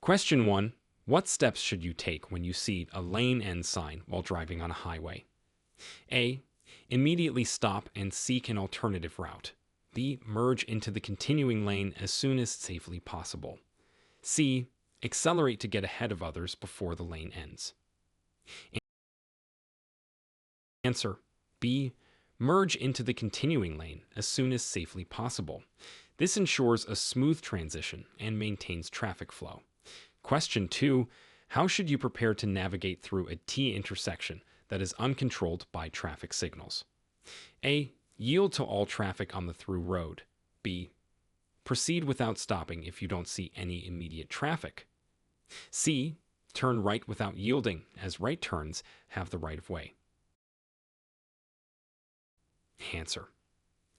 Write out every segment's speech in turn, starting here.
Question 1. What steps should you take when you see a lane end sign while driving on a highway? A. Immediately stop and seek an alternative route. B. Merge into the continuing lane as soon as safely possible. C. Accelerate to get ahead of others before the lane ends. Answer. B. Merge into the continuing lane as soon as safely possible. This ensures a smooth transition and maintains traffic flow. Question 2. How should you prepare to navigate through a T intersection that is uncontrolled by traffic signals? A. Yield to all traffic on the through road. B. Proceed without stopping if you don't see any immediate traffic. C. Turn right without yielding, as right turns have the right of way. Answer.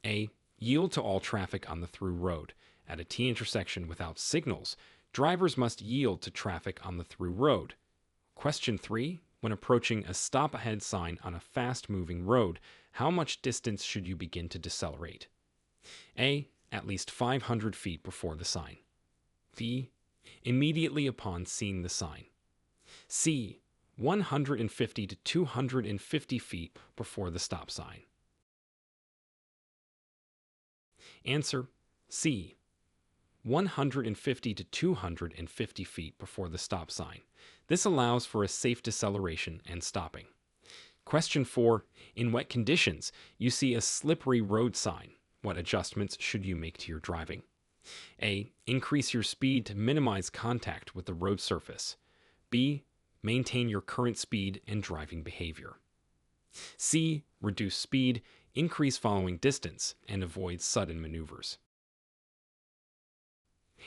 A. Yield to all traffic on the through road. At a T intersection without signals, drivers must yield to traffic on the through road. Question 3. When approaching a stop ahead sign on a fast-moving road, how much distance should you begin to decelerate? A. At least 500 feet before the sign. B. Immediately upon seeing the sign. C. 150 to 250 feet before the stop sign. Answer. C. 150 to 250 feet before the stop sign. This allows for a safe deceleration and stopping. Question 4. In wet conditions, you see a slippery road sign. What adjustments should you make to your driving? A. Increase your speed to minimize contact with the road surface. B. Maintain your current speed and driving behavior. C. Reduce speed, increase following distance, and avoid sudden maneuvers.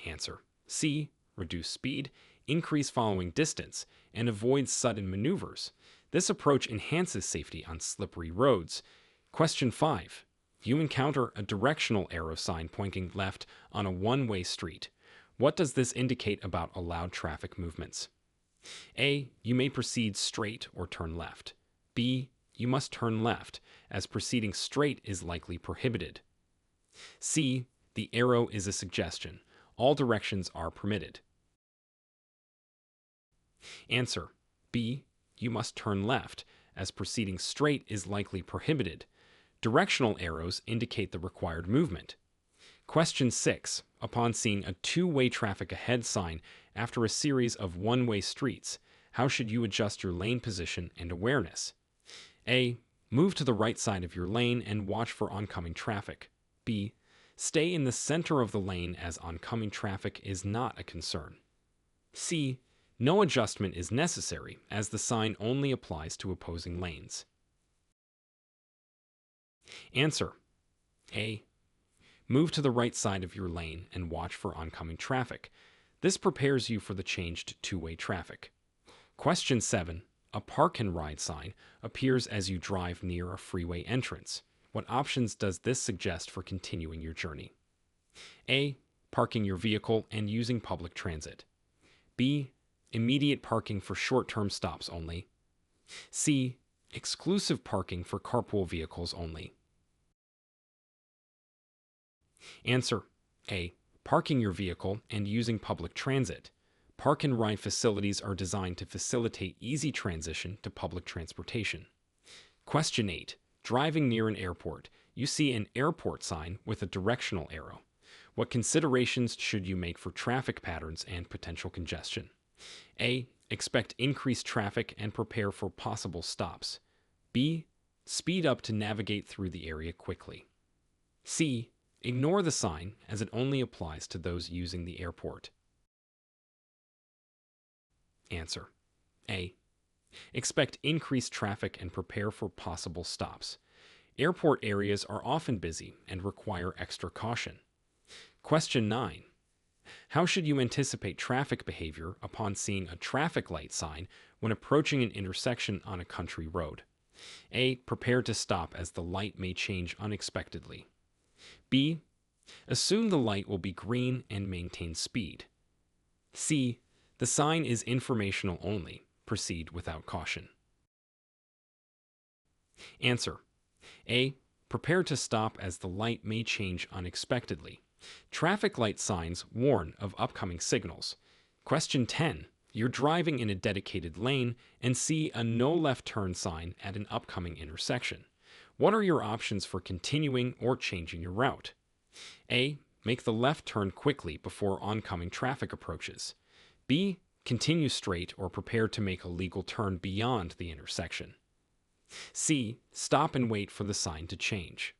Answer. C. Reduce speed, increase following distance, and avoid sudden maneuvers. This approach enhances safety on slippery roads. Question 5. You encounter a directional arrow sign pointing left on a one-way street. What does this indicate about allowed traffic movements? A. You may proceed straight or turn left. B. You must turn left, as proceeding straight is likely prohibited. C. The arrow is a suggestion. All directions are permitted. Answer. B. You must turn left, as proceeding straight is likely prohibited. Directional arrows indicate the required movement. Question 6. Upon seeing a two-way traffic ahead sign after a series of one-way streets, how should you adjust your lane position and awareness? A. Move to the right side of your lane and watch for oncoming traffic. B. Stay in the center of the lane as oncoming traffic is not a concern. C. No adjustment is necessary as the sign only applies to opposing lanes. Answer. A. Move to the right side of your lane and watch for oncoming traffic. This prepares you for the changed two-way traffic. Question 7. A park and ride sign appears as you drive near a freeway entrance. What options does this suggest for continuing your journey? A. Parking your vehicle and using public transit. B. Immediate parking for short-term stops only. C. Exclusive parking for carpool vehicles only. Answer. A. Parking your vehicle and using public transit. Park and ride facilities are designed to facilitate easy transition to public transportation. Question 8. Driving near an airport, you see an airport sign with a directional arrow. What considerations should you make for traffic patterns and potential congestion? A. Expect increased traffic and prepare for possible stops. B. Speed up to navigate through the area quickly. C. Ignore the sign as it only applies to those using the airport. Answer. A. Expect increased traffic and prepare for possible stops. Airport areas are often busy and require extra caution. Question 9. How should you anticipate traffic behavior upon seeing a traffic light sign when approaching an intersection on a country road? A. Prepare to stop as the light may change unexpectedly. B. Assume the light will be green and maintain speed. C. The sign is informational only. Proceed without caution. Answer. A. Prepare to stop as the light may change unexpectedly. Traffic light signs warn of upcoming signals. Question 10. You're driving in a dedicated lane and see a no left turn sign at an upcoming intersection. What are your options for continuing or changing your route? A. Make the left turn quickly before oncoming traffic approaches. B. Continue straight or prepare to make a legal turn beyond the intersection. C. Stop and wait for the sign to change.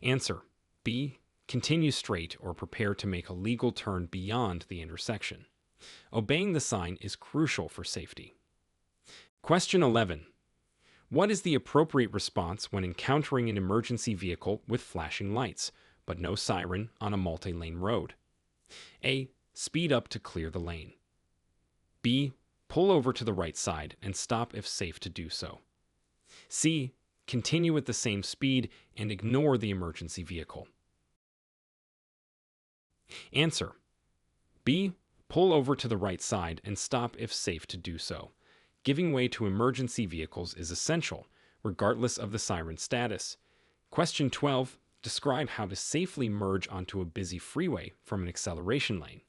Answer. B. Continue straight or prepare to make a legal turn beyond the intersection. Obeying the sign is crucial for safety. Question 11. What is the appropriate response when encountering an emergency vehicle with flashing lights, but no siren on a multi-lane road? A. Speed up to clear the lane. B. Pull over to the right side and stop if safe to do so. C. Continue at the same speed and ignore the emergency vehicle. Answer. B. Pull over to the right side and stop if safe to do so. Giving way to emergency vehicles is essential, regardless of the siren status. Question 12. Describe how to safely merge onto a busy freeway from an acceleration lane.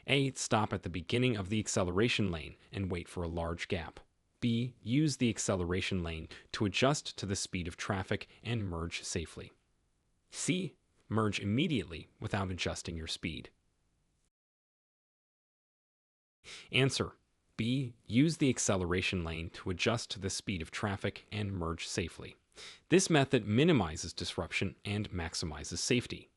A. Stop at the beginning of the acceleration lane and wait for a large gap. B. Use the acceleration lane to adjust to the speed of traffic and merge safely. C. Merge immediately without adjusting your speed. Answer. B. Use the acceleration lane to adjust to the speed of traffic and merge safely. This method minimizes disruption and maximizes safety.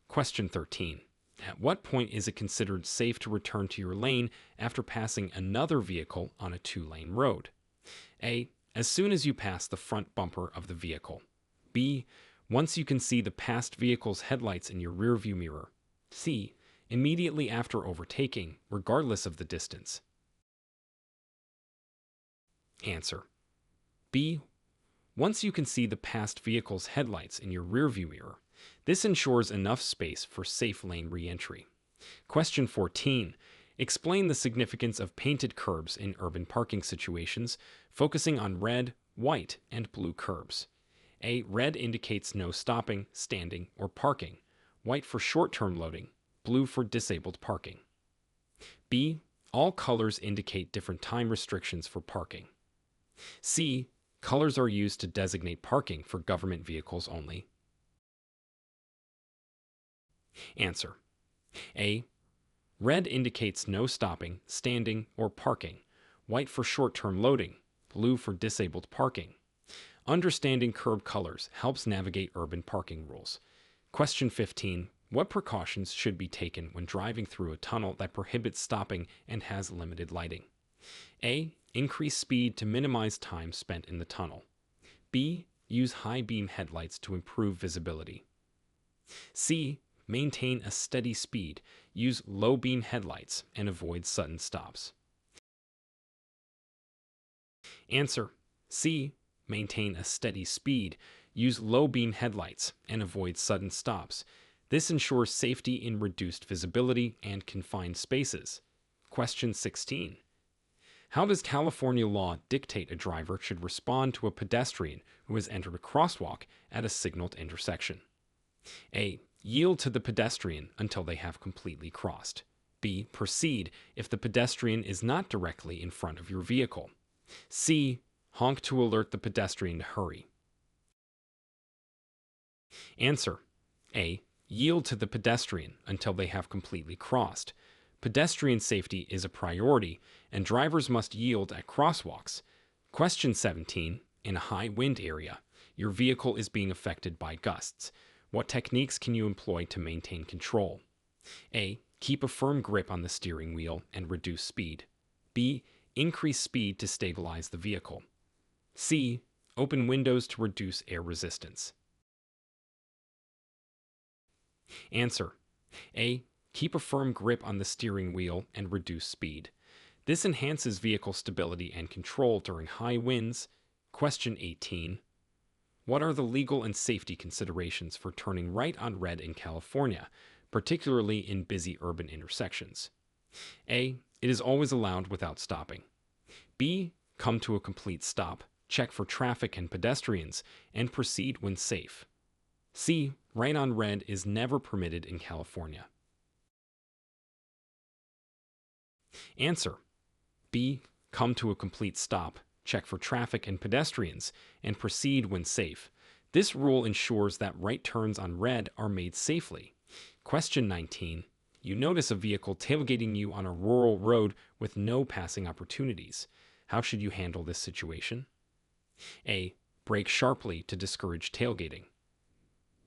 Question 13. At what point is it considered safe to return to your lane after passing another vehicle on a two-lane road? A. As soon as you pass the front bumper of the vehicle. B. Once you can see the passed vehicle's headlights in your rearview mirror. C. Immediately after overtaking, regardless of the distance. Answer. B. Once you can see the passed vehicle's headlights in your rearview mirror. This ensures enough space for safe lane re-entry. Question 14. Explain the significance of painted curbs in urban parking situations, focusing on red, white, and blue curbs. A. Red indicates no stopping, standing, or parking. White for short-term loading. Blue for disabled parking. B. All colors indicate different time restrictions for parking. C. Colors are used to designate parking for government vehicles only. Answer. A. Red indicates no stopping, standing, or parking. White for short-term loading. Blue for disabled parking. Understanding curb colors helps navigate urban parking rules. Question 15. What precautions should be taken when driving through a tunnel that prohibits stopping and has limited lighting? A. Increase speed to minimize time spent in the tunnel. B. Use high beam headlights to improve visibility. C. Maintain a steady speed. Use low beam headlights and avoid sudden stops. Answer. C. Maintain a steady speed. Use low beam headlights and avoid sudden stops. This ensures safety in reduced visibility and confined spaces. Question 16. How does California law dictate a driver should respond to a pedestrian who has entered a crosswalk at a signaled intersection? A. Yield to the pedestrian until they have completely crossed. B. Proceed if the pedestrian is not directly in front of your vehicle. C. Honk to alert the pedestrian to hurry. Answer. A. Yield to the pedestrian until they have completely crossed. Pedestrian safety is a priority, and drivers must yield at crosswalks. Question 17. In a high wind area, your vehicle is being affected by gusts. What techniques can you employ to maintain control? A. Keep a firm grip on the steering wheel and reduce speed. B. Increase speed to stabilize the vehicle. C. Open windows to reduce air resistance. Answer. A. Keep a firm grip on the steering wheel and reduce speed. This enhances vehicle stability and control during high winds. Question 18. What are the legal and safety considerations for turning right on red in California, particularly in busy urban intersections? A. It is always allowed without stopping. B. Come to a complete stop, check for traffic and pedestrians, and proceed when safe. C. Right on red is never permitted in California. Answer: B. Come to a complete stop, check for traffic and pedestrians, and proceed when safe. This rule ensures that right turns on red are made safely. Question 19. You notice a vehicle tailgating you on a rural road with no passing opportunities. How should you handle this situation? A. Brake sharply to discourage tailgating.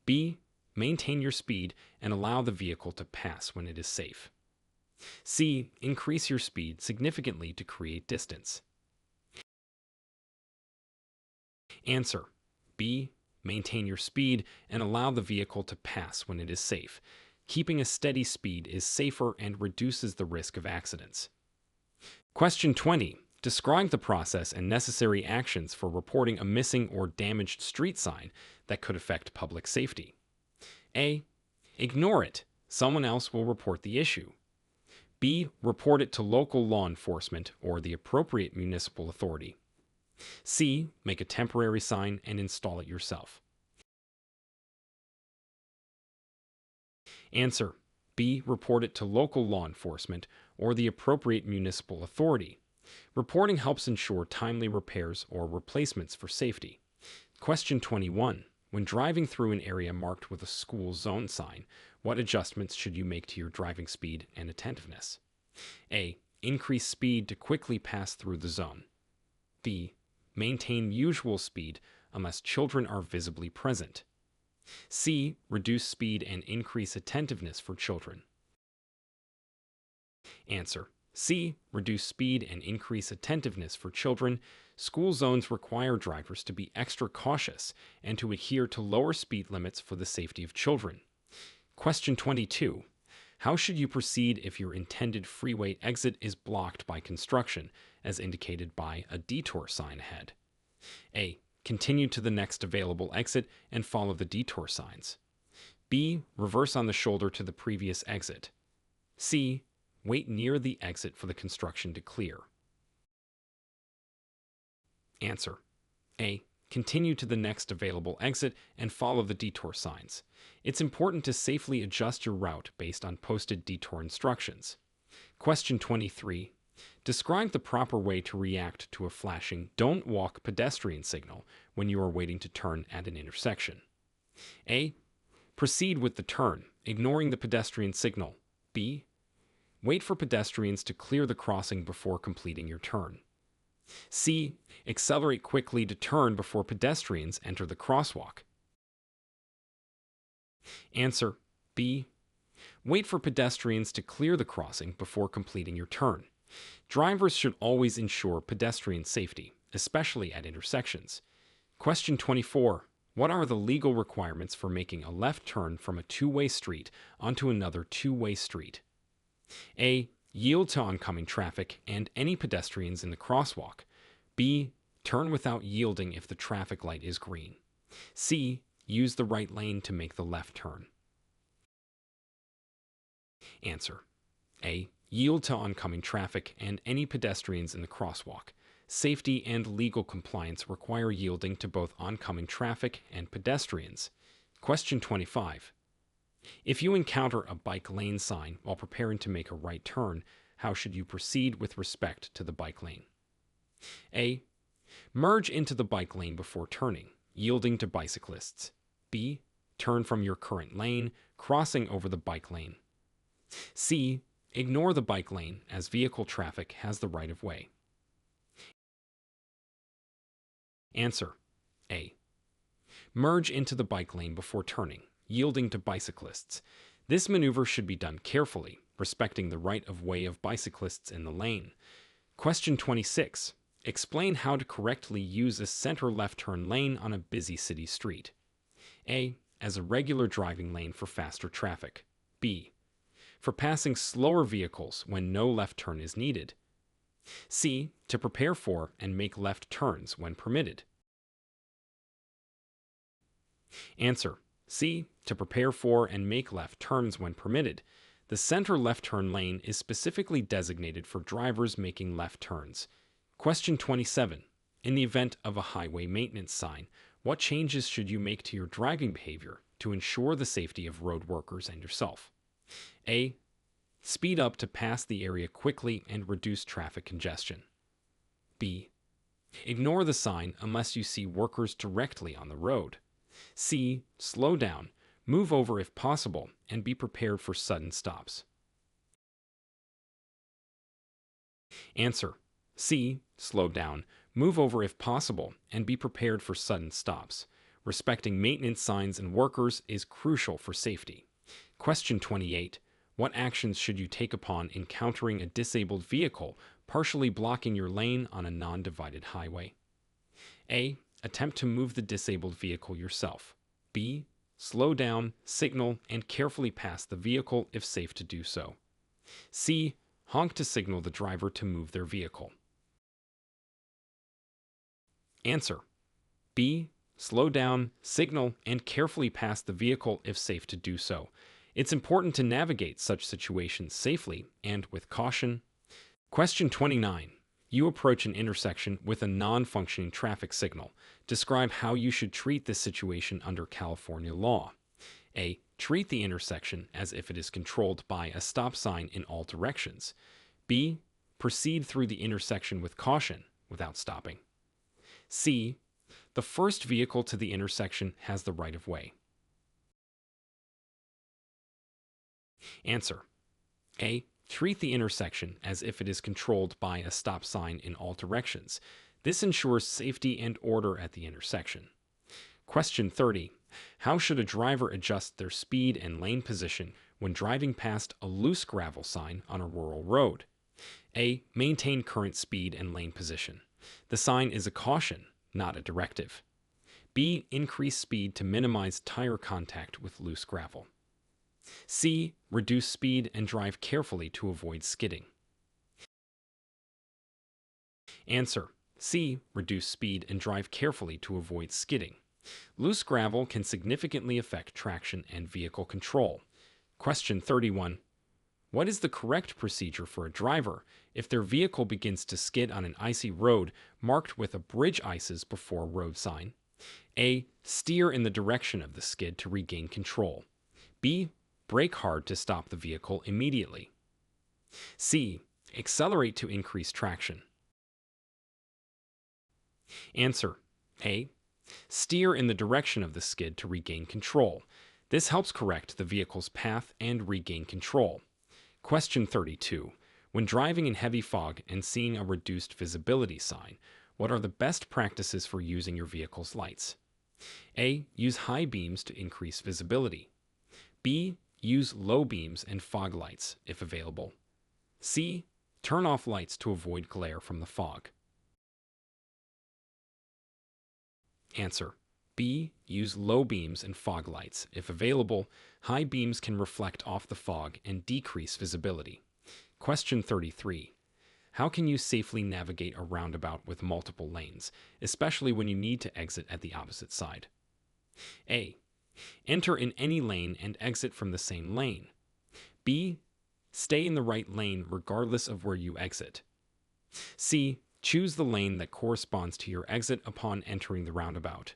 B. Maintain your speed and allow the vehicle to pass when it is safe. C. Increase your speed significantly to create distance. Answer: B. Maintain your speed and allow the vehicle to pass when it is safe. Keeping a steady speed is safer and reduces the risk of accidents. Question 20. Describe the process and necessary actions for reporting a missing or damaged street sign that could affect public safety. A. Ignore it. Someone else will report the issue. B. Report it to local law enforcement or the appropriate municipal authority. C. Make a temporary sign and install it yourself. Answer: B. Report it to local law enforcement or the appropriate municipal authority. Reporting helps ensure timely repairs or replacements for safety. Question 21. When driving through an area marked with a school zone sign, what adjustments should you make to your driving speed and attentiveness? A. Increase speed to quickly pass through the zone. B. Maintain usual speed unless children are visibly present. C. Reduce speed and increase attentiveness for children. Answer: C. Reduce speed and increase attentiveness for children. School zones require drivers to be extra cautious and to adhere to lower speed limits for the safety of children. Question 22. How should you proceed if your intended freeway exit is blocked by construction, as indicated by a detour sign ahead? A. Continue to the next available exit and follow the detour signs. B. Reverse on the shoulder to the previous exit. C. Wait near the exit for the construction to clear. Answer: A. Continue to the next available exit and follow the detour signs. It's important to safely adjust your route based on posted detour instructions. Question 23. Describe the proper way to react to a flashing "Don't walk" pedestrian signal when you are waiting to turn at an intersection. A. Proceed with the turn, ignoring the pedestrian signal. B. Wait for pedestrians to clear the crossing before completing your turn. C. Accelerate quickly to turn before pedestrians enter the crosswalk. Answer: B. Wait for pedestrians to clear the crossing before completing your turn. Drivers should always ensure pedestrian safety, especially at intersections. Question 24. What are the legal requirements for making a left turn from a two-way street onto another two-way street? A. Yield to oncoming traffic and any pedestrians in the crosswalk. B. Turn without yielding if the traffic light is green. C. Use the right lane to make the left turn. Answer: A. Yield to oncoming traffic and any pedestrians in the crosswalk. Safety and legal compliance require yielding to both oncoming traffic and pedestrians. Question 25. If you encounter a bike lane sign while preparing to make a right turn, how should you proceed with respect to the bike lane? A. Merge into the bike lane before turning, yielding to bicyclists. B. Turn from your current lane, crossing over the bike lane. C. Ignore the bike lane as vehicle traffic has the right of way. Answer: A. Merge into the bike lane before turning, yielding to bicyclists. This maneuver should be done carefully, respecting the right of way of bicyclists in the lane. Question 26. Explain how to correctly use a center left turn lane on a busy city street. A. As a regular driving lane for faster traffic. B. For passing slower vehicles when no left turn is needed. C. To prepare for and make left turns when permitted. Answer: C. To prepare for and make left turns when permitted. The center left turn lane is specifically designated for drivers making left turns. Question 27. In the event of a highway maintenance sign, what changes should you make to your driving behavior to ensure the safety of road workers and yourself? A. Speed up to pass the area quickly and reduce traffic congestion. B. Ignore the sign unless you see workers directly on the road. C. Slow down, move over if possible, and be prepared for sudden stops. Answer. C. Slow down, move over if possible, and be prepared for sudden stops. Respecting maintenance signs and workers is crucial for safety. Question 28. What actions should you take upon encountering a disabled vehicle partially blocking your lane on a non-divided highway? A. Attempt to move the disabled vehicle yourself. B. Slow down, signal, and carefully pass the vehicle if safe to do so. C. Honk to signal the driver to move their vehicle. Answer. B. Slow down, signal, and carefully pass the vehicle if safe to do so. It's important to navigate such situations safely and with caution. Question 29. You approach an intersection with a non-functioning traffic signal. Describe how you should treat this situation under California law. A. Treat the intersection as if it is controlled by a stop sign in all directions. B. Proceed through the intersection with caution without stopping. C. The first vehicle to the intersection has the right of way. Answer. A. Treat the intersection as if it is controlled by a stop sign in all directions. This ensures safety and order at the intersection. Question 30. How should a driver adjust their speed and lane position when driving past a loose gravel sign on a rural road? A. Maintain current speed and lane position. The sign is a caution, not a directive. B. Increase speed to minimize tire contact with loose gravel. C. Reduce speed and drive carefully to avoid skidding. Answer. C. Reduce speed and drive carefully to avoid skidding. Loose gravel can significantly affect traction and vehicle control. Question 31. What is the correct procedure for a driver if their vehicle begins to skid on an icy road marked with a bridge ices before road sign? A. Steer in the direction of the skid to regain control. B. Brake hard to stop the vehicle immediately. C. Accelerate to increase traction. Answer. A. Steer in the direction of the skid to regain control. This helps correct the vehicle's path and regain control. Question 32. When driving in heavy fog and seeing a reduced visibility sign, what are the best practices for using your vehicle's lights? A. Use high beams to increase visibility. B. Use low beams and fog lights, if available. C. Turn off lights to avoid glare from the fog. Answer. B. Use low beams and fog lights. If available, high beams can reflect off the fog and decrease visibility. Question 33. How can you safely navigate a roundabout with multiple lanes, especially when you need to exit at the opposite side? A. Enter in any lane and exit from the same lane. B. Stay in the right lane regardless of where you exit. C. Choose the lane that corresponds to your exit upon entering the roundabout.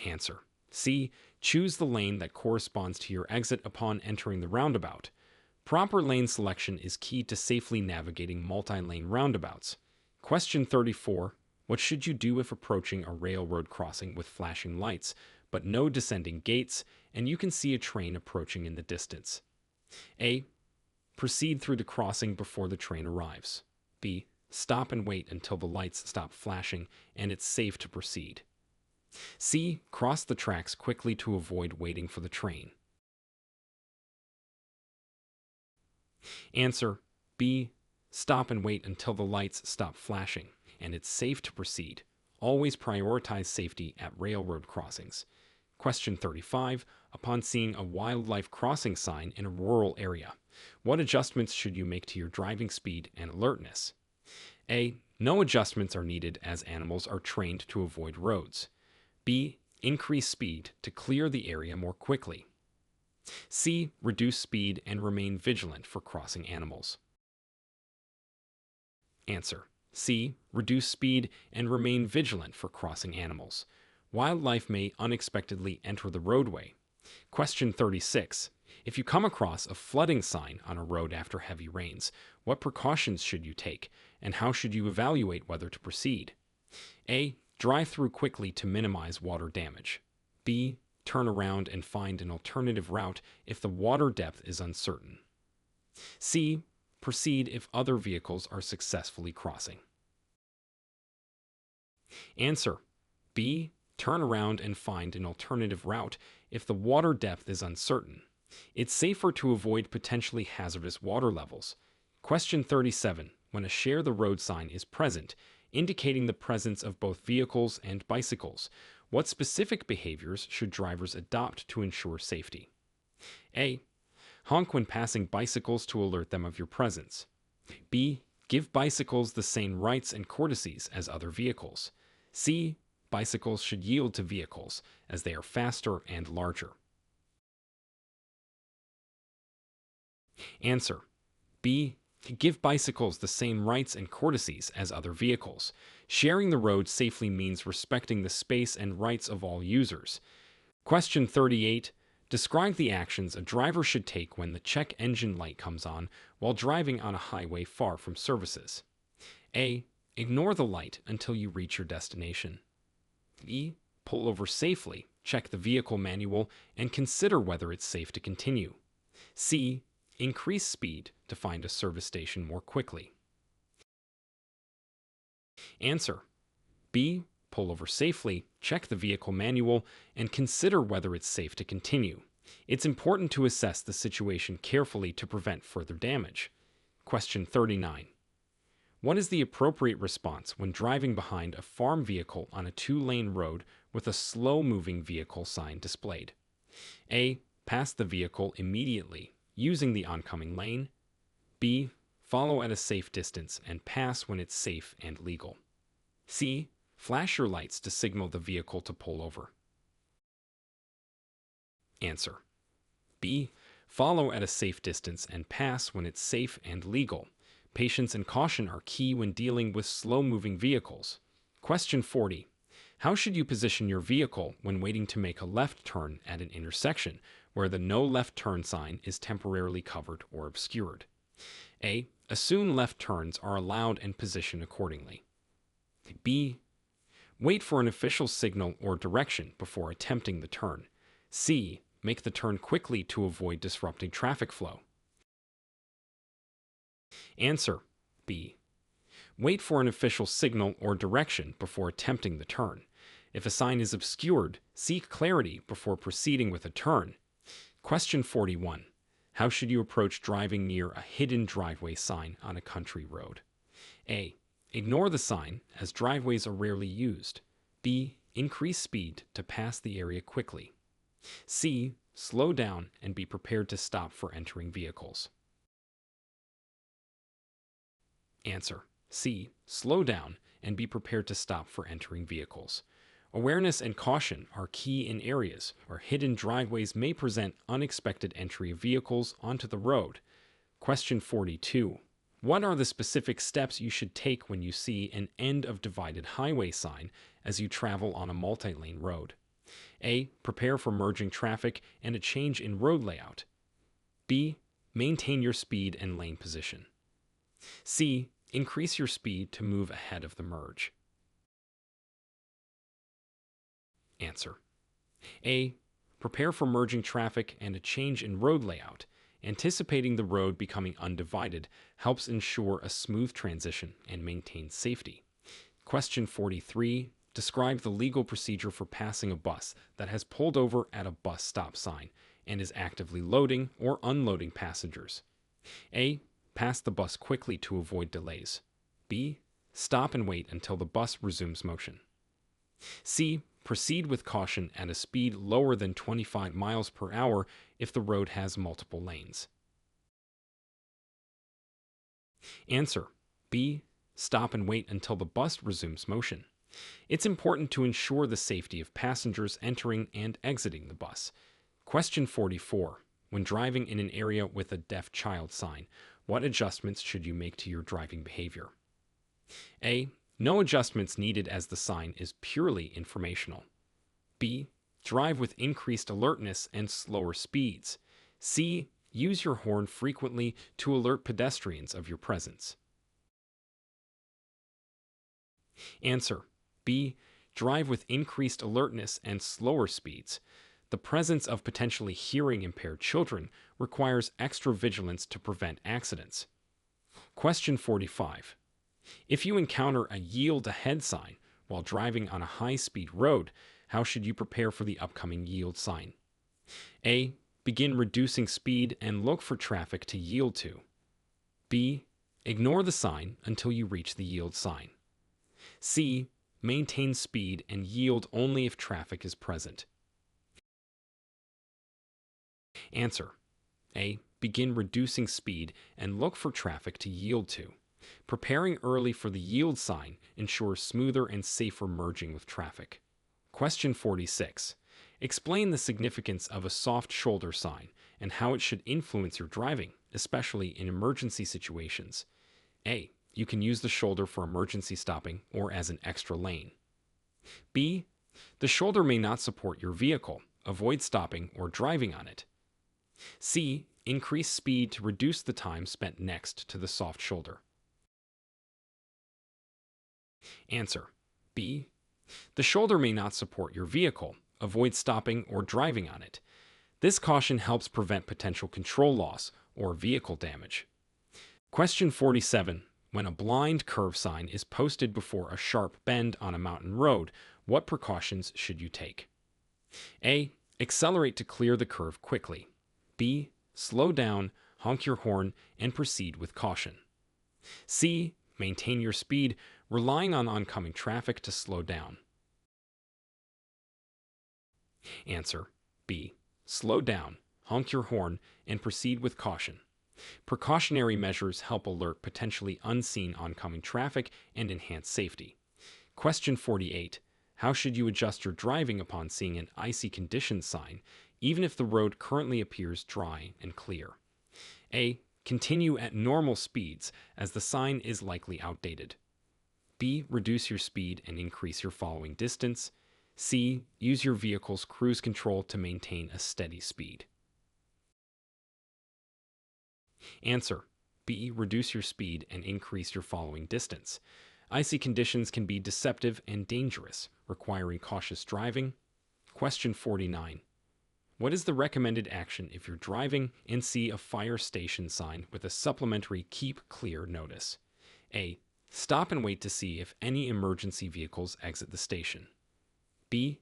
Answer. C. Choose the lane that corresponds to your exit upon entering the roundabout. Proper lane selection is key to safely navigating multi-lane roundabouts. Question 34. What should you do if approaching a railroad crossing with flashing lights, but no descending gates, and you can see a train approaching in the distance? A. Proceed through the crossing before the train arrives. B. Stop and wait until the lights stop flashing and it's safe to proceed. C. Cross the tracks quickly to avoid waiting for the train. Answer. B. Stop and wait until the lights stop flashing and it's safe to proceed. Always prioritize safety at railroad crossings. Question 35. Upon seeing a wildlife crossing sign in a rural area, what adjustments should you make to your driving speed and alertness? A. No adjustments are needed as animals are trained to avoid roads. B. Increase speed to clear the area more quickly. C. Reduce speed and remain vigilant for crossing animals. Answer. C. Reduce speed and remain vigilant for crossing animals. Wildlife may unexpectedly enter the roadway. Question 36. If you come across a flooding sign on a road after heavy rains, what precautions should you take, and how should you evaluate whether to proceed? A. Drive through quickly to minimize water damage. B. Turn around and find an alternative route if the water depth is uncertain. C. Proceed if other vehicles are successfully crossing. Answer. B. Turn around and find an alternative route if the water depth is uncertain. It's safer to avoid potentially hazardous water levels. Question 37. When a share the road sign is present, indicating the presence of both vehicles and bicycles, what specific behaviors should drivers adopt to ensure safety? A. Honk when passing bicycles to alert them of your presence. B. Give bicycles the same rights and courtesies as other vehicles. C. Bicycles should yield to vehicles as they are faster and larger. Answer. B. Give bicycles the same rights and courtesies as other vehicles. Sharing the road safely means respecting the space and rights of all users. Question 38. Describe the actions a driver should take when the check engine light comes on while driving on a highway far from services. A. Ignore the light until you reach your destination. B. Pull over safely, check the vehicle manual, and consider whether it's safe to continue. C. Increase speed to find a service station more quickly. Answer. B. Pull over safely, check the vehicle manual, and consider whether it's safe to continue. It's important to assess the situation carefully to prevent further damage. Question 39. What is the appropriate response when driving behind a farm vehicle on a 2-lane road with a slow-moving vehicle sign displayed? A. Pass the vehicle immediately, using the oncoming lane. B. Follow at a safe distance and pass when it's safe and legal. C. Flash your lights to signal the vehicle to pull over. Answer. B. Follow at a safe distance and pass when it's safe and legal. Patience and caution are key when dealing with slow-moving vehicles. Question 40. How should you position your vehicle when waiting to make a left turn at an intersection where the no left turn sign is temporarily covered or obscured? A. Assume left turns are allowed and position accordingly. B. Wait for an official signal or direction before attempting the turn. C. Make the turn quickly to avoid disrupting traffic flow. Answer. B. Wait for an official signal or direction before attempting the turn. If a sign is obscured, seek clarity before proceeding with a turn. Question 41. How should you approach driving near a hidden driveway sign on a country road? A. Ignore the sign, as driveways are rarely used. B. Increase speed to pass the area quickly. C. Slow down and be prepared to stop for entering vehicles. Answer. C. Slow down and be prepared to stop for entering vehicles. Awareness and caution are key in areas where hidden driveways may present unexpected entry of vehicles onto the road. Question 42. What are the specific steps you should take when you see an end of divided highway sign as you travel on a multi-lane road? A. Prepare for merging traffic and a change in road layout. B. Maintain your speed and lane position. C. Increase your speed to move ahead of the merge. Answer. A. Prepare for merging traffic and a change in road layout. Anticipating the road becoming undivided helps ensure a smooth transition and maintain safety. Question 43. Describe the legal procedure for passing a bus that has pulled over at a bus stop sign and is actively loading or unloading passengers. A. Pass the bus quickly to avoid delays. B. Stop and wait until the bus resumes motion. C. Proceed with caution at a speed lower than 25 miles per hour if the road has multiple lanes. Answer. B. Stop and wait until the bus resumes motion. It's important to ensure the safety of passengers entering and exiting the bus. Question 44. When driving in an area with a deaf child sign, what adjustments should you make to your driving behavior? A. No adjustments needed as the sign is purely informational. B. Drive with increased alertness and slower speeds. C. Use your horn frequently to alert pedestrians of your presence. Answer: B. Drive with increased alertness and slower speeds. The presence of potentially hearing impaired children requires extra vigilance to prevent accidents. Question 45. If you encounter a yield ahead sign while driving on a high-speed road, how should you prepare for the upcoming yield sign? A. Begin reducing speed and look for traffic to yield to. B. Ignore the sign until you reach the yield sign. C. Maintain speed and yield only if traffic is present. Answer: A. Begin reducing speed and look for traffic to yield to. Preparing early for the yield sign ensures smoother and safer merging with traffic. Question 46. Explain the significance of a soft shoulder sign and how it should influence your driving, especially in emergency situations. A. You can use the shoulder for emergency stopping or as an extra lane. B. The shoulder may not support your vehicle. Avoid stopping or driving on it. C. Increase speed to reduce the time spent next to the soft shoulder. Answer: B. The shoulder may not support your vehicle. Avoid stopping or driving on it. This caution helps prevent potential control loss or vehicle damage. Question 47. When a blind curve sign is posted before a sharp bend on a mountain road, what precautions should you take? A. Accelerate to clear the curve quickly. B. Slow down, honk your horn, and proceed with caution. C. Maintain your speed, relying on oncoming traffic to slow down. Answer: B. Slow down, honk your horn, and proceed with caution. Precautionary measures help alert potentially unseen oncoming traffic and enhance safety. Question 48. How should you adjust your driving upon seeing an icy conditions sign, even if the road currently appears dry and clear? A. Continue at normal speeds, as the sign is likely outdated. B. Reduce your speed and increase your following distance. C. Use your vehicle's cruise control to maintain a steady speed. Answer: B. Reduce your speed and increase your following distance. Icy conditions can be deceptive and dangerous, requiring cautious driving. Question 49. What is the recommended action if you're driving and see a fire station sign with a supplementary "Keep Clear" notice? A. Stop and wait to see if any emergency vehicles exit the station. B.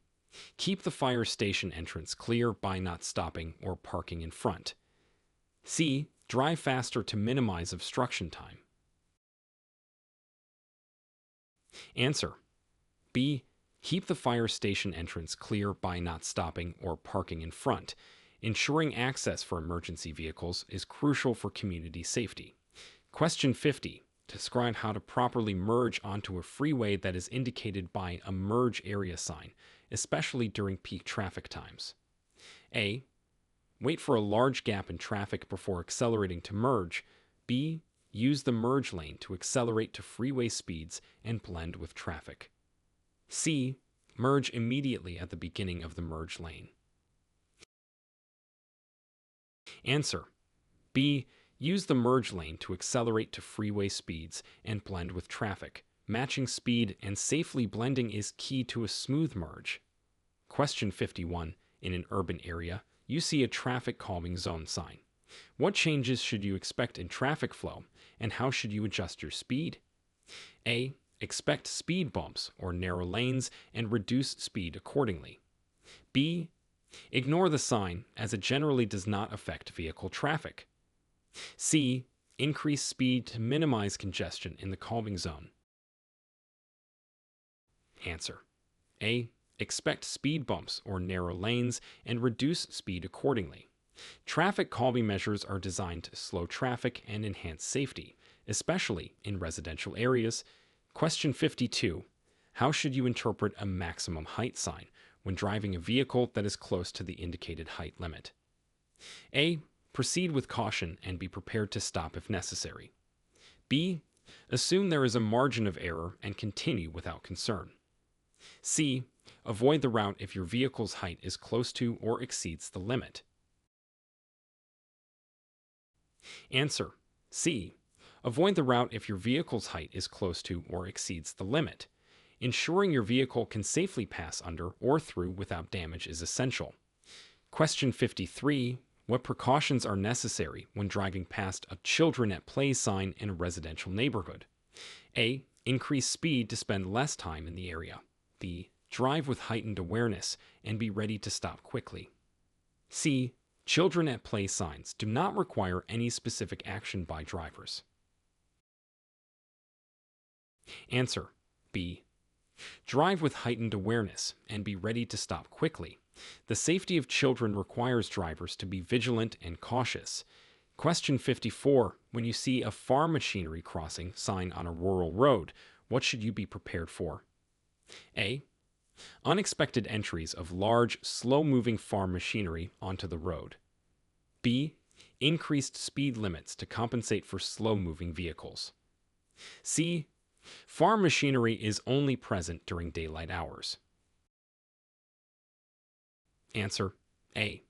Keep the fire station entrance clear by not stopping or parking in front. C. Drive faster to minimize obstruction time. Answer: B. Keep the fire station entrance clear by not stopping or parking in front. Ensuring access for emergency vehicles is crucial for community safety. Question 50. Describe how to properly merge onto a freeway that is indicated by a merge area sign, especially during peak traffic times. A. Wait for a large gap in traffic before accelerating to merge. B. Use the merge lane to accelerate to freeway speeds and blend with traffic. C. Merge immediately at the beginning of the merge lane. Answer: B. Use the merge lane to accelerate to freeway speeds and blend with traffic. Matching speed and safely blending is key to a smooth merge. Question 51. In an urban area, you see a traffic calming zone sign. What changes should you expect in traffic flow, and how should you adjust your speed? A. Expect speed bumps or narrow lanes and reduce speed accordingly. B. Ignore the sign, as it generally does not affect vehicle traffic. C. Increase speed to minimize congestion in the calming zone. Answer: A. Expect speed bumps or narrow lanes and reduce speed accordingly. Traffic calming measures are designed to slow traffic and enhance safety, especially in residential areas. Question 52. How should you interpret a maximum height sign when driving a vehicle that is close to the indicated height limit? A. Proceed with caution and be prepared to stop if necessary. B. Assume there is a margin of error and continue without concern. C. Avoid the route if your vehicle's height is close to or exceeds the limit. Answer: C. Avoid the route if your vehicle's height is close to or exceeds the limit. Ensuring your vehicle can safely pass under or through without damage is essential. Question 53. What precautions are necessary when driving past a children at play sign in a residential neighborhood? A. Increase speed to spend less time in the area. B. Drive with heightened awareness and be ready to stop quickly. C. Children at play signs do not require any specific action by drivers. Answer: B. Drive with heightened awareness and be ready to stop quickly. The safety of children requires drivers to be vigilant and cautious. Question 54. When you see a farm machinery crossing sign on a rural road, what should you be prepared for? A. Unexpected entries of large, slow-moving farm machinery onto the road. B. Increased speed limits to compensate for slow-moving vehicles. C. Farm machinery is only present during daylight hours. Answer: A.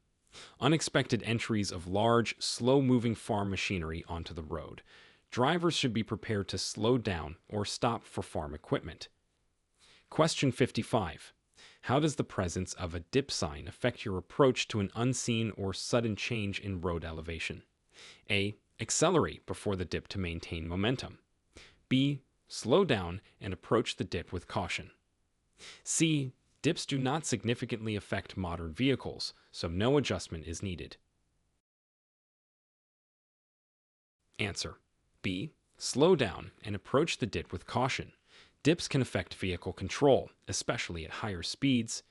Unexpected entries of large, slow-moving farm machinery onto the road. Drivers should be prepared to slow down or stop for farm equipment. Question 55. How does the presence of a dip sign affect your approach to an unseen or sudden change in road elevation? A. Accelerate before the dip to maintain momentum. B. Slow down and approach the dip with caution. C. Dips do not significantly affect modern vehicles, so no adjustment is needed. Answer: B. Slow down and approach the dip with caution. Dips can affect vehicle control, especially at higher speeds.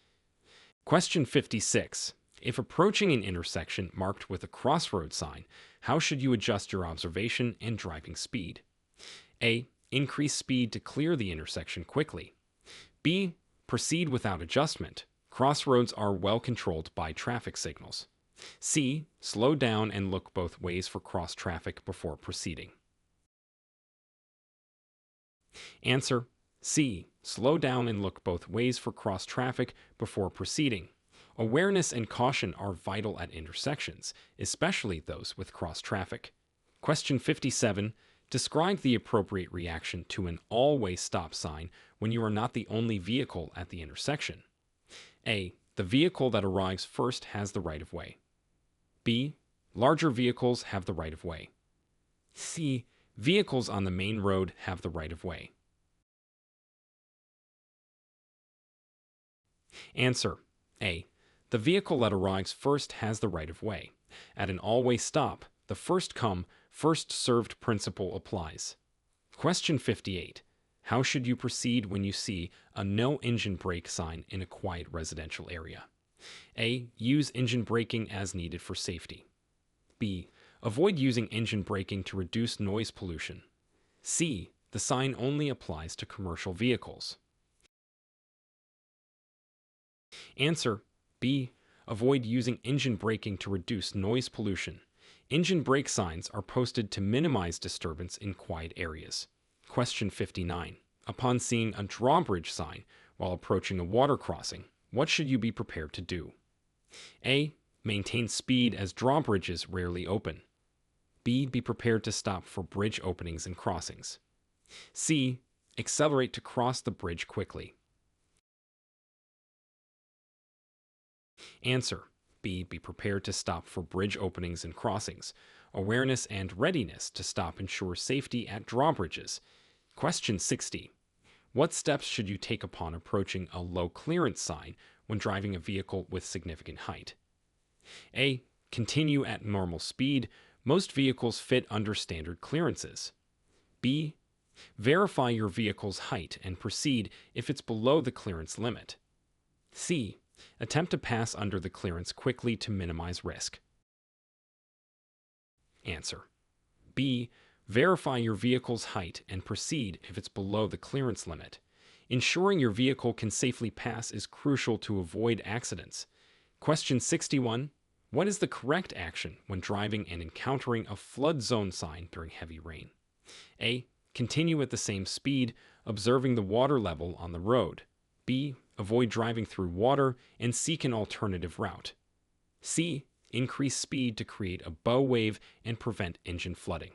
Question 56. If approaching an intersection marked with a crossroad sign, how should you adjust your observation and driving speed? A. Increase speed to clear the intersection quickly. B. Proceed without adjustment. Crossroads are well controlled by traffic signals. C. Slow down and look both ways for cross traffic before proceeding. Answer: C. Slow down and look both ways for cross traffic before proceeding. Awareness and caution are vital at intersections, especially those with cross traffic. Question 57. Describe the appropriate reaction to an all-way stop sign when you are not the only vehicle at the intersection. A. The vehicle that arrives first has the right of way. B. Larger vehicles have the right of way. C. Vehicles on the main road have the right of way. Answer: A. The vehicle that arrives first has the right of way. At an all-way stop, the first come, first served principle applies. Question 58. How should you proceed when you see a no engine brake sign in a quiet residential area? A. Use engine braking as needed for safety. B. Avoid using engine braking to reduce noise pollution. C. The sign only applies to commercial vehicles. Answer: B. Avoid using engine braking to reduce noise pollution. Engine brake signs are posted to minimize disturbance in quiet areas. Question 59. Upon seeing a drawbridge sign while approaching a water crossing, what should you be prepared to do? A. Maintain speed as drawbridges rarely open. B. Be prepared to stop for bridge openings and crossings. C. Accelerate to cross the bridge quickly. Answer: B. Be prepared to stop for bridge openings and crossings. Awareness and readiness to stop ensure safety at drawbridges. Question 60. What steps should you take upon approaching a low clearance sign when driving a vehicle with significant height? A. Continue at normal speed. Most vehicles fit under standard clearances. B. Verify your vehicle's height and proceed if it's below the clearance limit. C. Attempt to pass under the clearance quickly to minimize risk. Answer: B. Verify your vehicle's height and proceed if it's below the clearance limit. Ensuring your vehicle can safely pass is crucial to avoid accidents. Question 61. What is the correct action when driving and encountering a flood zone sign during heavy rain? A. Continue at the same speed, observing the water level on the road. B. Avoid driving through water and seek an alternative route. C. increase speed to create a bow wave and prevent engine flooding.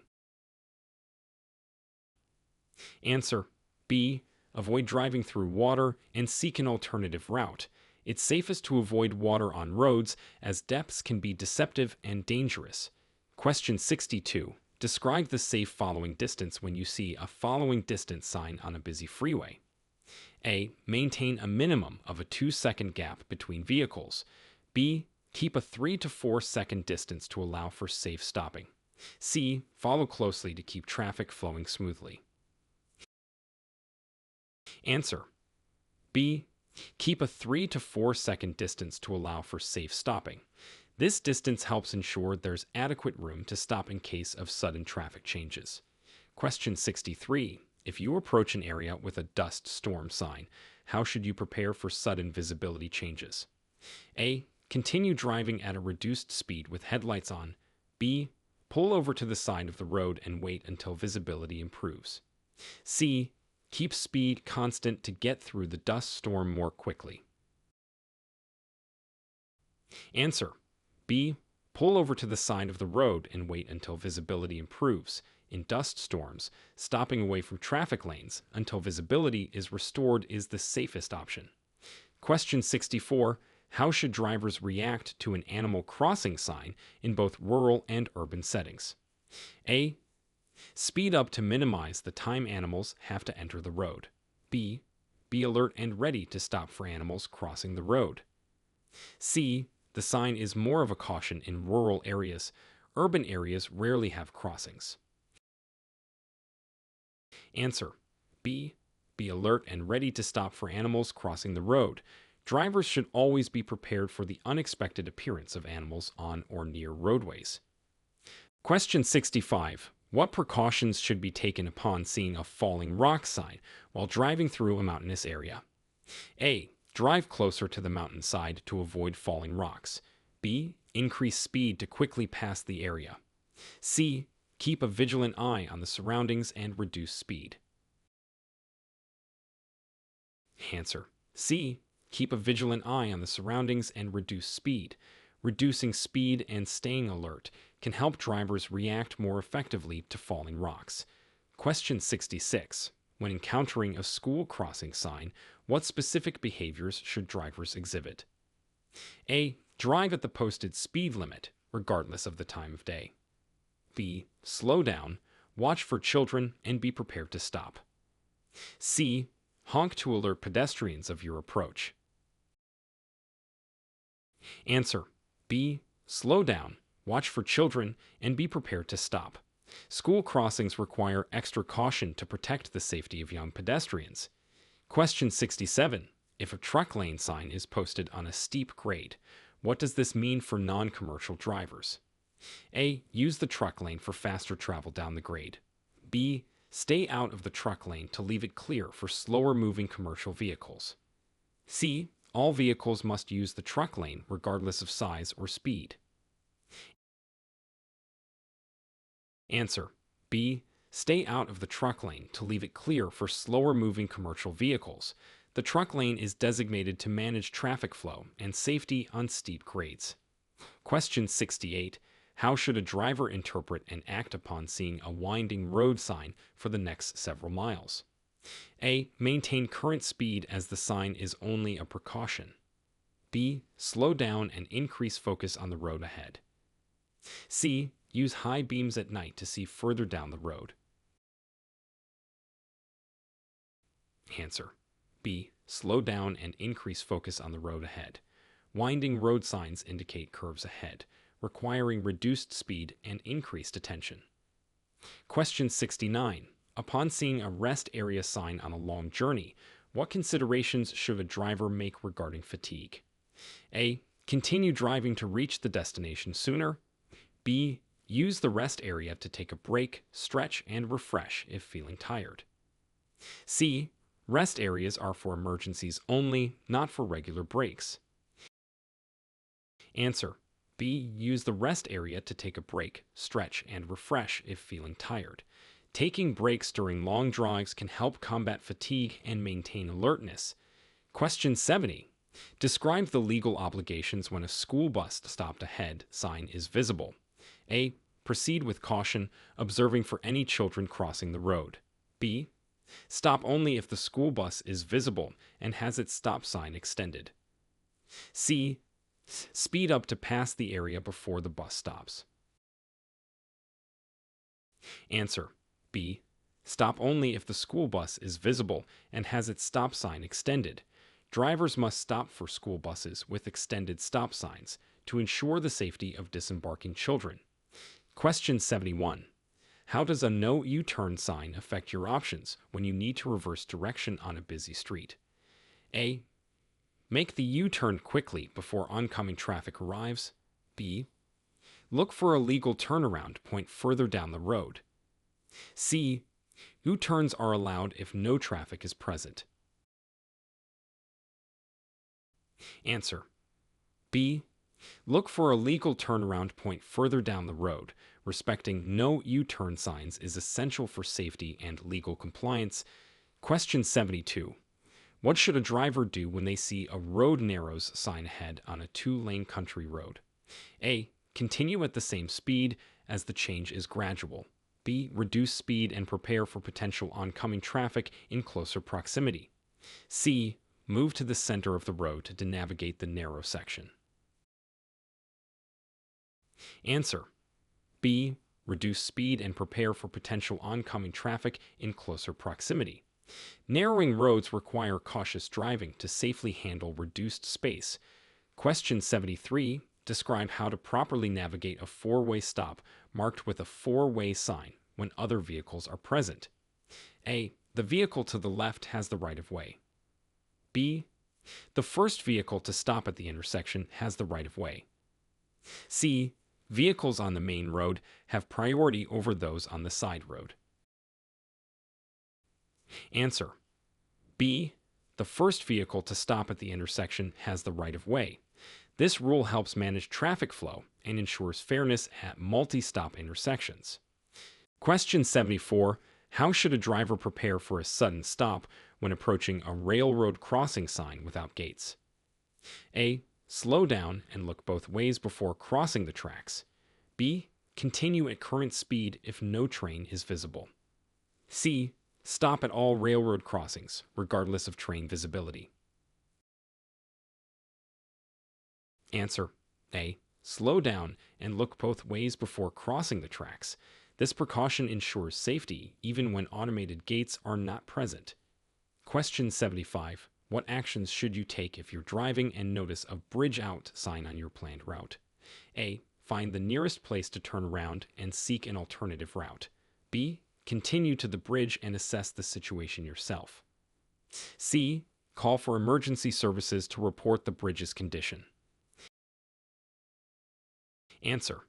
Answer B. Avoid driving through water and seek an alternative route. It's safest to avoid water on roads as depths can be deceptive and dangerous. Question 62. Describe the safe following distance when you see a following distance sign on a busy freeway. A. Maintain a minimum of a 2-second gap between vehicles. B. Keep a 3 to 4 second distance to allow for safe stopping. C. Follow closely to keep traffic flowing smoothly. Answer B. Keep a 3 to 4 second distance to allow for safe stopping. This distance helps ensure there's adequate room to stop in case of sudden traffic changes. Question 63. If you approach an area with a dust storm sign, how should you prepare for sudden visibility changes? A. Continue driving at a reduced speed with headlights on. B. Pull over to the side of the road and wait until visibility improves. C. Keep speed constant to get through the dust storm more quickly. Answer B. Pull over to the side of the road and wait until visibility improves. In dust storms, stopping away from traffic lanes until visibility is restored is the safest option. Question 64. How should drivers react to an animal crossing sign in both rural and urban settings? A. Speed up to minimize the time animals have to enter the road. B. Be alert and ready to stop for animals crossing the road. C. The sign is more of a caution in rural areas. Urban areas rarely have crossings. Answer B. Be alert and ready to stop for animals crossing the road. Drivers should always be prepared for the unexpected appearance of animals on or near roadways. Question 65. What precautions should be taken upon seeing a falling rock sign while driving through a mountainous area? A. Drive closer to the mountainside to avoid falling rocks. B. Increase speed to quickly pass the area. C. Keep a vigilant eye on the surroundings and reduce speed. Answer C. Keep a vigilant eye on the surroundings and reduce speed. Reducing speed and staying alert can help drivers react more effectively to falling rocks. Question 66. When encountering a school crossing sign, what specific behaviors should drivers exhibit? A. Drive at the posted speed limit, regardless of the time of day. B. Slow down, watch for children, and be prepared to stop. C. Honk to alert pedestrians of your approach. Answer B. Slow down, watch for children, and be prepared to stop. School crossings require extra caution to protect the safety of young pedestrians. Question 67. If a truck lane sign is posted on a steep grade, what does this mean for non-commercial drivers? A. Use the truck lane for faster travel down the grade. B. Stay out of the truck lane to leave it clear for slower-moving commercial vehicles. C. All vehicles must use the truck lane regardless of size or speed. Answer B. Stay out of the truck lane to leave it clear for slower-moving commercial vehicles. The truck lane is designated to manage traffic flow and safety on steep grades. Question 68. How should a driver interpret and act upon seeing a winding road sign for the next several miles? A. Maintain current speed as the sign is only a precaution. B. Slow down and increase focus on the road ahead. C. Use high beams at night to see further down the road. Answer B. Slow down and increase focus on the road ahead. Winding road signs indicate curves ahead, requiring reduced speed and increased attention. Question 69. Upon seeing a rest area sign on a long journey, what considerations should a driver make regarding fatigue? A. Continue driving to reach the destination sooner. B. Use the rest area to take a break, stretch, and refresh if feeling tired. C. Rest areas are for emergencies only, not for regular breaks. Answer B. Use the rest area to take a break, stretch, and refresh if feeling tired. Taking breaks during long drives can help combat fatigue and maintain alertness. Question 70. Describe the legal obligations when a school bus stopped ahead sign is visible. A. Proceed with caution, observing for any children crossing the road. B. Stop only if the school bus is visible and has its stop sign extended. C. Speed up to pass the area before the bus stops. Answer. B. Stop only if the school bus is visible and has its stop sign extended. Drivers must stop for school buses with extended stop signs to ensure the safety of disembarking children. Question 71. How does a no U-turn sign affect your options when you need to reverse direction on a busy street? A. Make the U-turn quickly before oncoming traffic arrives. B. Look for a legal turnaround point further down the road. C. U-turns are allowed if no traffic is present. Answer. B. Look for a legal turnaround point further down the road. Respecting no U-turn signs is essential for safety and legal compliance. Question 72. What should a driver do when they see a road narrows sign ahead on a two-lane country road? A. Continue at the same speed as the change is gradual. B. Reduce speed and prepare for potential oncoming traffic in closer proximity. C. Move to the center of the road to navigate the narrow section. Answer. B. Reduce speed and prepare for potential oncoming traffic in closer proximity. Narrowing roads require cautious driving to safely handle reduced space. Question 73. Describe how to properly navigate a four-way stop marked with a four-way sign when other vehicles are present. A. The vehicle to the left has the right of way. B. The first vehicle to stop at the intersection has the right of way. C. Vehicles on the main road have priority over those on the side road. Answer. B. The first vehicle to stop at the intersection has the right of way. This rule helps manage traffic flow and ensures fairness at multi-stop intersections. Question 74. How should a driver prepare for a sudden stop when approaching a railroad crossing sign without gates? A. Slow down and look both ways before crossing the tracks. B. Continue at current speed if no train is visible. C. Stop at all railroad crossings, regardless of train visibility. Answer. A. Slow down and look both ways before crossing the tracks. This precaution ensures safety even when automated gates are not present. Question 75. What actions should you take if you're driving and notice a bridge out sign on your planned route? A. Find the nearest place to turn around and seek an alternative route. B. Continue to the bridge and assess the situation yourself. C. Call for emergency services to report the bridge's condition. Answer.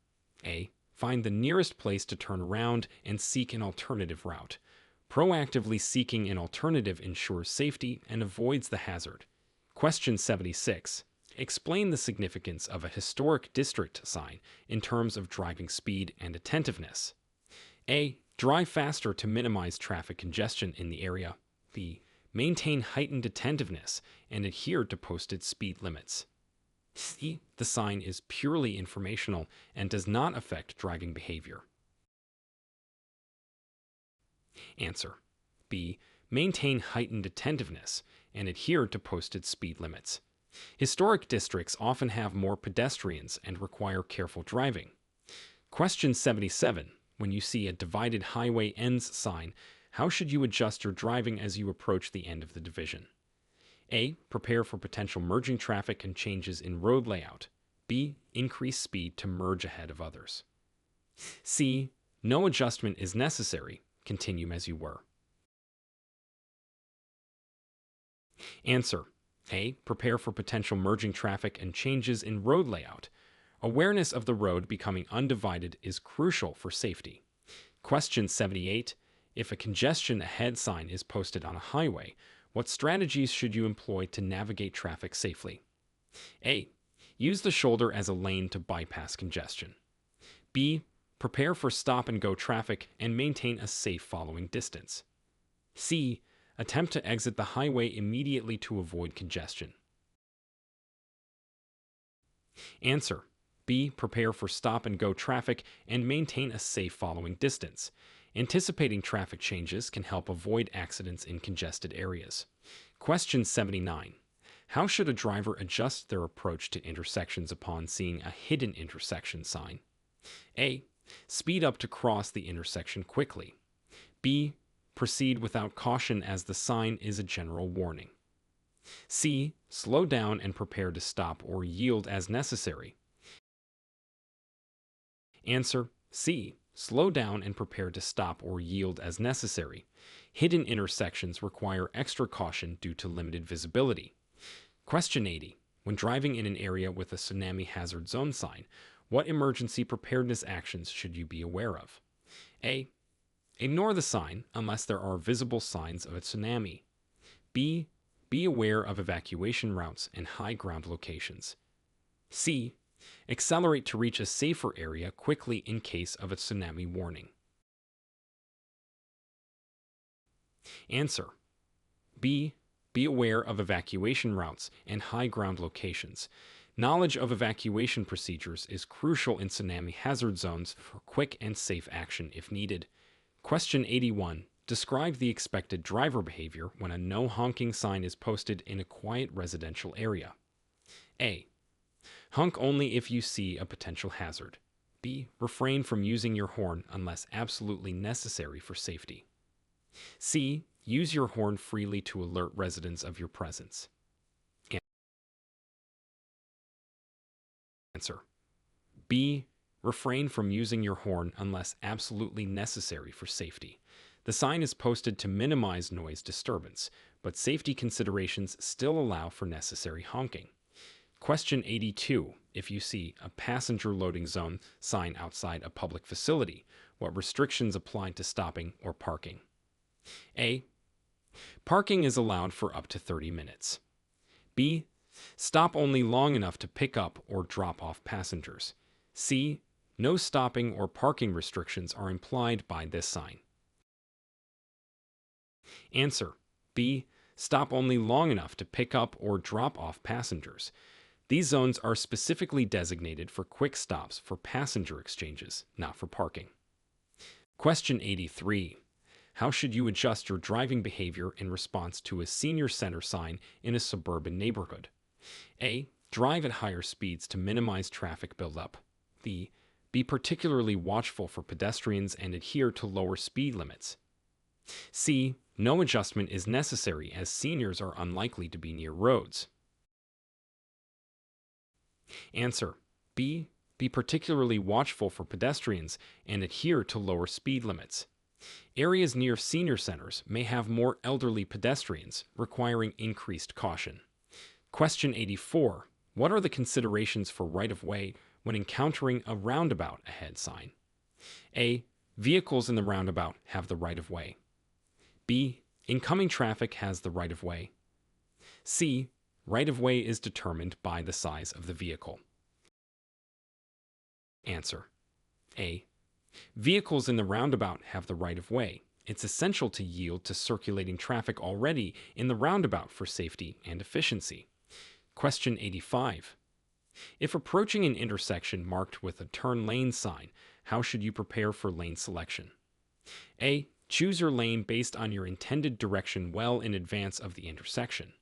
A. Find the nearest place to turn around and seek an alternative route. Proactively seeking an alternative ensures safety and avoids the hazard. Question 76. Explain the significance of a historic district sign in terms of driving speed and attentiveness. A. Drive faster to minimize traffic congestion in the area. B. Maintain heightened attentiveness and adhere to posted speed limits. C. The sign is purely informational and does not affect driving behavior. Answer. B. Maintain heightened attentiveness and adhere to posted speed limits. Historic districts often have more pedestrians and require careful driving. Question 77. When you see a divided highway ends sign, how should you adjust your driving as you approach the end of the division? A. Prepare for potential merging traffic and changes in road layout. B. Increase speed to merge ahead of others. C. No adjustment is necessary. Continue as you were. Answer. A. Prepare for potential merging traffic and changes in road layout. Awareness of the road becoming undivided is crucial for safety. Question 78. If a congestion ahead sign is posted on a highway, what strategies should you employ to navigate traffic safely? A. Use the shoulder as a lane to bypass congestion. B. Prepare for stop-and-go traffic and maintain a safe following distance. C. Attempt to exit the highway immediately to avoid congestion. Answer: B. Prepare for stop and go traffic and maintain a safe following distance. Anticipating traffic changes can help avoid accidents in congested areas. Question 79. How should a driver adjust their approach to intersections upon seeing a hidden intersection sign? A. Speed up to cross the intersection quickly. B. Proceed without caution as the sign is a general warning. C. Slow down and prepare to stop or yield as necessary. Answer: C. Slow down and prepare to stop or yield as necessary. Hidden intersections require extra caution due to limited visibility. Question 80. When driving in an area with a tsunami hazard zone sign, what emergency preparedness actions should you be aware of? A. Ignore the sign unless there are visible signs of a tsunami. B. Be aware of evacuation routes and high ground locations. C. Accelerate to reach a safer area quickly in case of a tsunami warning. Answer: B. Be aware of evacuation routes and high ground locations. Knowledge of evacuation procedures is crucial in tsunami hazard zones for quick and safe action if needed. Question 81. Describe the expected driver behavior when a no honking sign is posted in a quiet residential area. A. Honk only if you see a potential hazard. B. Refrain from using your horn unless absolutely necessary for safety. C. Use your horn freely to alert residents of your presence. Answer: B. Refrain from using your horn unless absolutely necessary for safety. The sign is posted to minimize noise disturbance, but safety considerations still allow for necessary honking. Question 82. If you see a passenger loading zone sign outside a public facility, what restrictions apply to stopping or parking? A. Parking is allowed for up to 30 minutes. B. Stop only long enough to pick up or drop off passengers. C. No stopping or parking restrictions are implied by this sign. Answer: B. Stop only long enough to pick up or drop off passengers. These zones are specifically designated for quick stops for passenger exchanges, not for parking. Question 83. How should you adjust your driving behavior in response to a senior center sign in a suburban neighborhood? A. Drive at higher speeds to minimize traffic buildup. B. Be particularly watchful for pedestrians and adhere to lower speed limits. C. No adjustment is necessary as seniors are unlikely to be near roads. Answer: B. Be particularly watchful for pedestrians and adhere to lower speed limits. Areas near senior centers may have more elderly pedestrians, requiring increased caution. Question 84. What are the considerations for right-of-way when encountering a roundabout ahead sign? A. Vehicles in the roundabout have the right-of-way. B. Incoming traffic has the right-of-way. C. Right-of-way is determined by the size of the vehicle. Answer: A. Vehicles in the roundabout have the right-of-way. It's essential to yield to circulating traffic already in the roundabout for safety and efficiency. Question 85. If approaching an intersection marked with a turn lane sign, how should you prepare for lane selection? A. Choose your lane based on your intended direction well in advance of the intersection.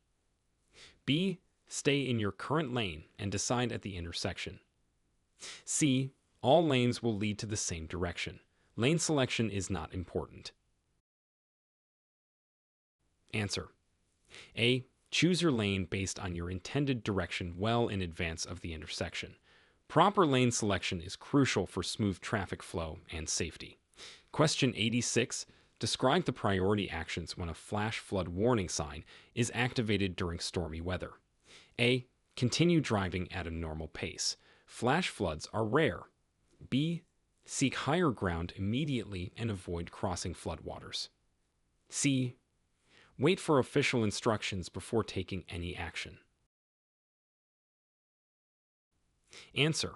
B. Stay in your current lane and decide at the intersection. C. All lanes will lead to the same direction. Lane selection is not important. Answer: A. Choose your lane based on your intended direction well in advance of the intersection. Proper lane selection is crucial for smooth traffic flow and safety. Question 86. Describe the priority actions when a flash flood warning sign is activated during stormy weather. A. Continue driving at a normal pace. Flash floods are rare. B. Seek higher ground immediately and avoid crossing floodwaters. C. Wait for official instructions before taking any action. Answer: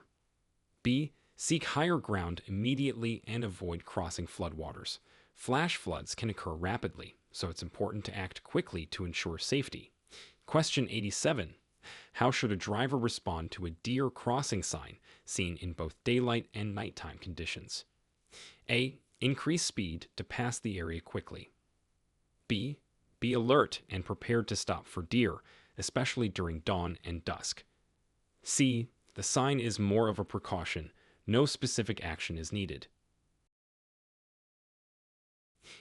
B. Seek higher ground immediately and avoid crossing floodwaters. Flash floods can occur rapidly, so it's important to act quickly to ensure safety. Question 87. How should a driver respond to a deer crossing sign seen in both daylight and nighttime conditions? A. Increase speed to pass the area quickly. B. Be alert and prepared to stop for deer, especially during dawn and dusk. C. The sign is more of a precaution. No specific action is needed.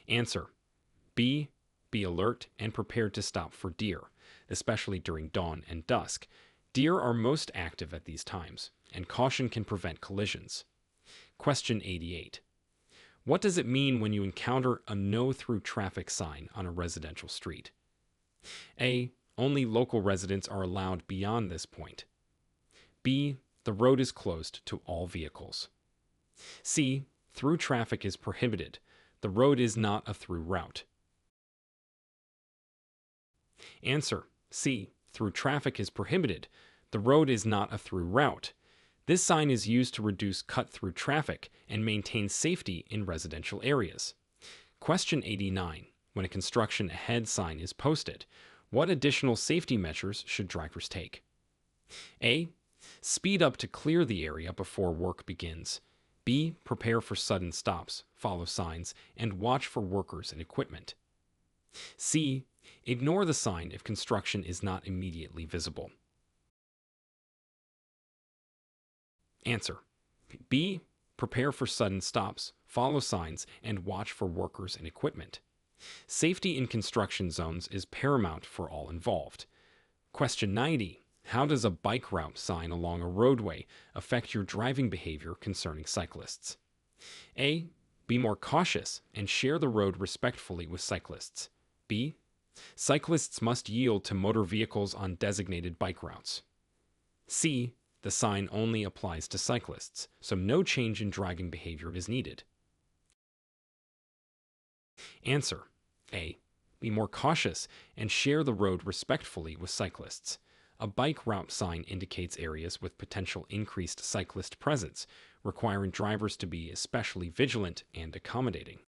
Answer. B. Be alert and prepared to stop for deer, especially during dawn and dusk. Deer are most active at these times, and caution can prevent collisions. Question 88. What does it mean when you encounter a no-through traffic sign on a residential street? A. Only local residents are allowed beyond this point. B. The road is closed to all vehicles. C. Through traffic is prohibited. The road is not a through route. Answer. C. Through traffic is prohibited. The road is not a through route. This sign is used to reduce cut-through traffic and maintain safety in residential areas. Question 89. When a construction ahead sign is posted, what additional safety measures should drivers take? A. Speed up to clear the area before work begins. B. Prepare for sudden stops, follow signs, and watch for workers and equipment. C. Ignore the sign if construction is not immediately visible. Answer. B. Prepare for sudden stops, follow signs, and watch for workers and equipment. Safety in construction zones is paramount for all involved. Question 90. How does a bike route sign along a roadway affect your driving behavior concerning cyclists? A. Be more cautious and share the road respectfully with cyclists. B. Cyclists must yield to motor vehicles on designated bike routes. C. The sign only applies to cyclists, so no change in driving behavior is needed. Answer. A. Be more cautious and share the road respectfully with cyclists. A bike route sign indicates areas with potential increased cyclist presence, requiring drivers to be especially vigilant and accommodating.